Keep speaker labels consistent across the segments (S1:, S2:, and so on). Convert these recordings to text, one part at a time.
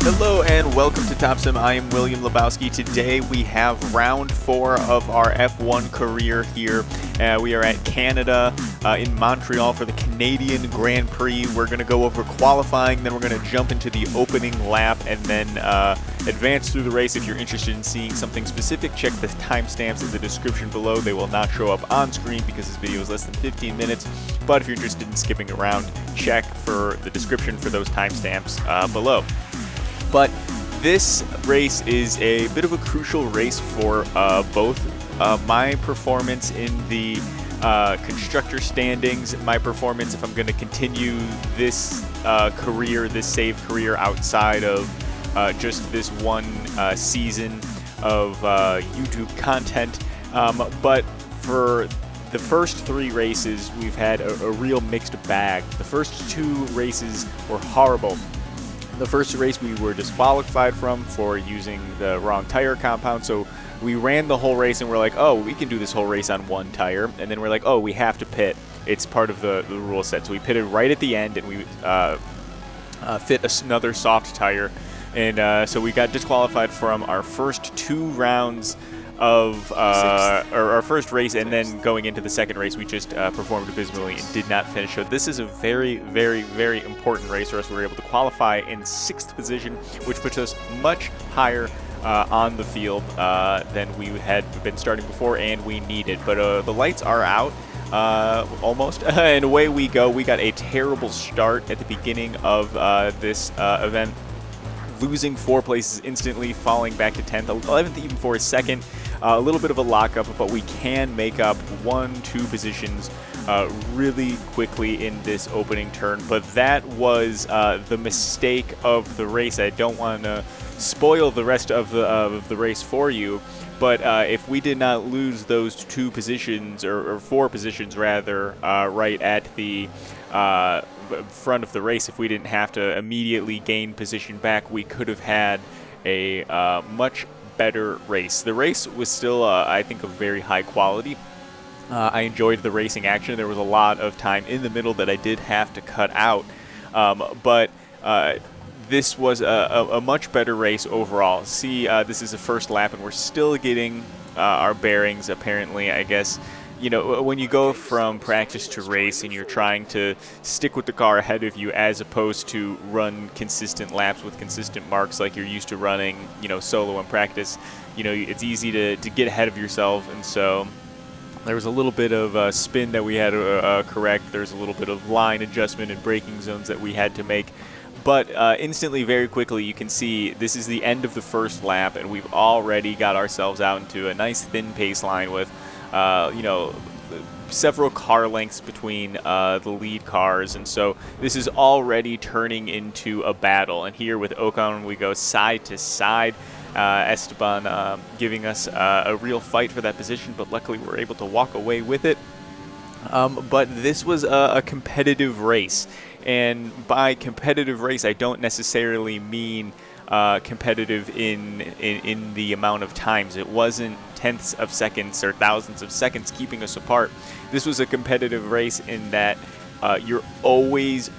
S1: Hello and welcome to Top Sim. I am William Lebowski. Today we have round 4 of our F1 career here. We are at Canada in Montreal for the Canadian Grand Prix. We're going to go over qualifying, then we're going to jump into the opening lap and then advance through the race. If you're interested in seeing something specific, check the timestamps in the description below. They will not show up on screen because this video is less than 15 minutes. But if you're interested in skipping around, check for the description for those timestamps below. But this race is a bit of a crucial race for both my performance in the constructor standings, my performance if I'm going to continue this career, this save career outside of just this one season of YouTube content. But for the first 3 races, we've had a real mixed bag. The first 2 races were horrible. The first race we were disqualified from for using the wrong tire compound, so we ran the whole race and we're like, oh, we can do this whole race on one tire, and then we're like, oh, we have to pit. It's part of the rule set. So we pitted right at the end and we fit another soft tire, and so we got disqualified from our first 2 rounds of our first race, and then going into the second race we just performed abysmally and did not finish. So this is a very, very, very important race for us. We were able to qualify in 6th position, which puts us much higher on the field than we had been starting before and we needed. But the lights are out almost, and away we go. We got a terrible start at the beginning of this event, losing 4 places instantly, falling back to 10th, 11th even for a second. A little bit of a lockup, but we can make up 1-2 positions really quickly in this opening turn. But that was the mistake of the race. I don't want to spoil the rest of the race for you, but if we did not lose those 2 positions, or 4 positions rather, right at the front of the race, if we didn't have to immediately gain position back, we could have had a much better race. The race was still, I think, of very high quality. I enjoyed the racing action. There was a lot of time in the middle that I did have to cut out, but this was a much better race overall. See, this is the first lap, and we're still getting our bearings, apparently, I guess. You know, when you go from practice to race and you're trying to stick with the car ahead of you as opposed to run consistent laps with consistent marks like you're used to running, you know, solo in practice, you know, it's easy to get ahead of yourself. And so there was a little bit of spin that we had to correct. There's a little bit of line adjustment and braking zones that we had to make. But instantly, very quickly, you can see this is the end of the first lap, and we've already got ourselves out into a nice thin pace line with you know, several car lengths between the lead cars, and so this is already turning into a battle. And here with Ocon, we go side to side. Esteban giving us a real fight for that position, but luckily we're able to walk away with it. But this was a competitive race, and by competitive race, I don't necessarily mean competitive in the amount of times. It wasn't tenths of seconds or thousandths of seconds keeping us apart. This was a competitive race in that you're always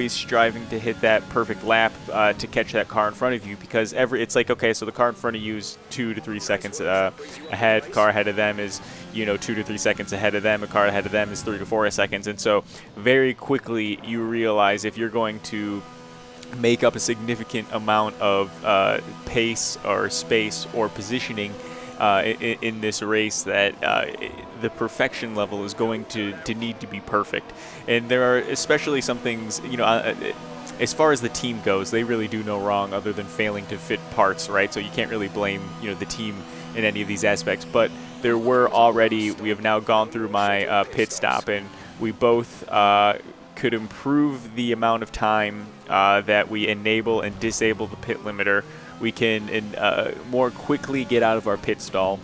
S1: striving to hit that perfect lap to catch that car in front of you, because it's like, okay, so the car in front of you is 2 to 3 seconds ahead. Car ahead of them is, you know, 2 to 3 seconds ahead of them. A car ahead of them is 3 to 4 seconds. And so very quickly you realize if you're going to make up a significant amount of pace or space or positioning in this race, that the perfection level is going to need to be perfect. And there are especially some things, you know, as far as the team goes, they really do no wrong other than failing to fit parts, right? So you can't really blame, you know, the team in any of these aspects. But there were already, we have now gone through my pit stop, and we both could improve the amount of time that we enable and disable the pit limiter. We can more quickly get out of our pit stall.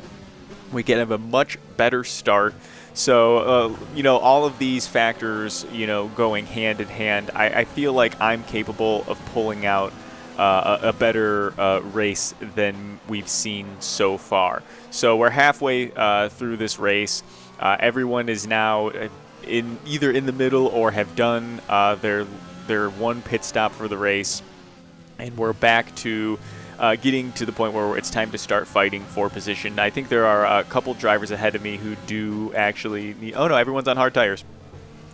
S1: We can have a much better start. So, you know, all of these factors, you know, going hand in hand, I feel like I'm capable of pulling out a better race than we've seen so far. So we're halfway through this race. Everyone is now either in the middle or have done their one pit stop for the race. and we're back to getting to the point where it's time to start fighting for position. I think there are a couple drivers ahead of me who do actually need, oh no, everyone's on hard tires.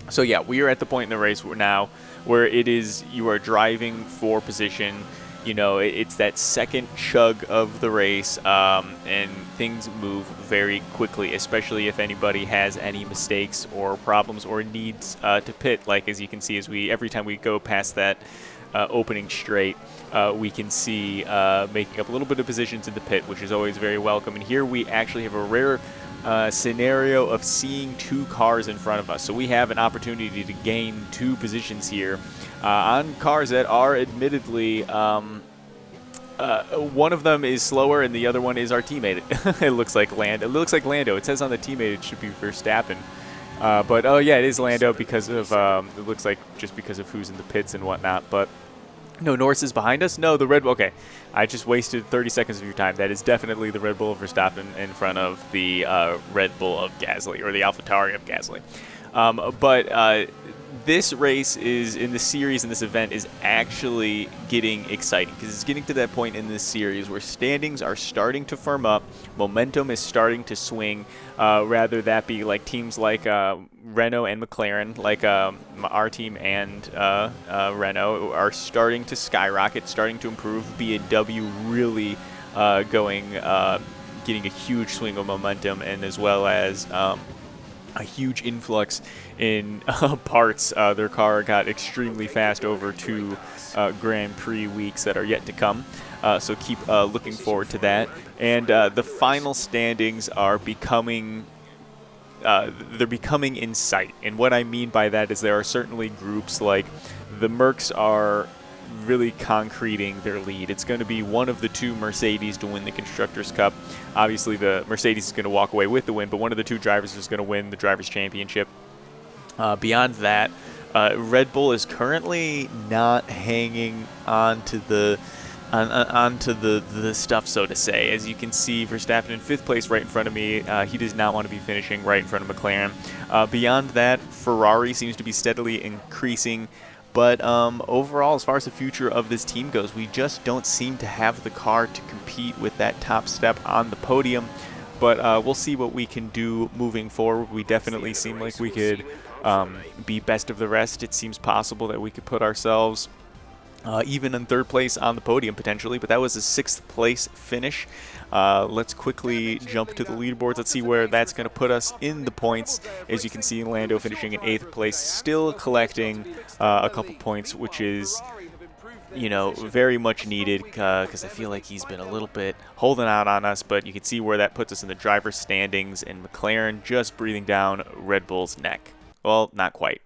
S1: So yeah, we are at the point in the race now where it is, you are driving for position. You know, it's that second chug of the race, and things move very quickly, especially if anybody has any mistakes or problems or needs to pit. Like as you can see, every time we go past that opening straight, we can see making up a little bit of positions in the pit, which is always very welcome. And here we actually have a rare scenario of seeing two cars in front of us. So we have an opportunity to gain 2 positions here on cars that are admittedly, one of them is slower and the other one is our teammate. It looks like Lando. It says on the teammate it should be Verstappen. But oh yeah, it is Lando because of, it looks like just because of who's in the pits and whatnot. But no, Norris is behind us? No, the Red Bull. Okay, I just wasted 30 seconds of your time. That is definitely the Red Bull of Verstappen in front of the Red Bull of Gasly, or the AlphaTauri of Gasly. But this race is, in the series, in this event, is actually getting exciting because it's getting to that point in this series where standings are starting to firm up, momentum is starting to swing, rather that be like teams like Renault and McLaren, like our team and Renault are starting to skyrocket, starting to improve. BMW really getting a huge swing of momentum, and as well as a huge influx in parts. Their car got extremely fast over 2 Grand Prix weeks that are yet to come. So keep looking forward to that. And the final standings are becoming they're becoming in sight. And what I mean by that is there are certainly groups like the Mercs are really concreting their lead. It's going to be one of the 2 Mercedes to win the Constructors' Cup. Obviously, the Mercedes is going to walk away with the win, but one of the 2 drivers is going to win the Drivers' Championship. Beyond that, Red Bull is currently not hanging on to the stuff, so to say. As you can see, Verstappen in 5th place right in front of me. He does not want to be finishing right in front of McLaren. Beyond that, Ferrari seems to be steadily increasing. But overall, as far as the future of this team goes, we just don't seem to have the car to compete with that top step on the podium. But we'll see what we can do moving forward. We definitely seem like we could be best of the rest. It seems possible that we could put ourselves even in 3rd place on the podium potentially, but that was a 6th place finish. Let's quickly jump to the leaderboards. Let's see where that's going to put us in the points. As you can see, Lando finishing in 8th place, still collecting a couple points, which is, you know, very much needed because I feel like he's been a little bit holding out on us, but you can see where that puts us in the driver's standings, and McLaren just breathing down Red Bull's neck. Well, not quite.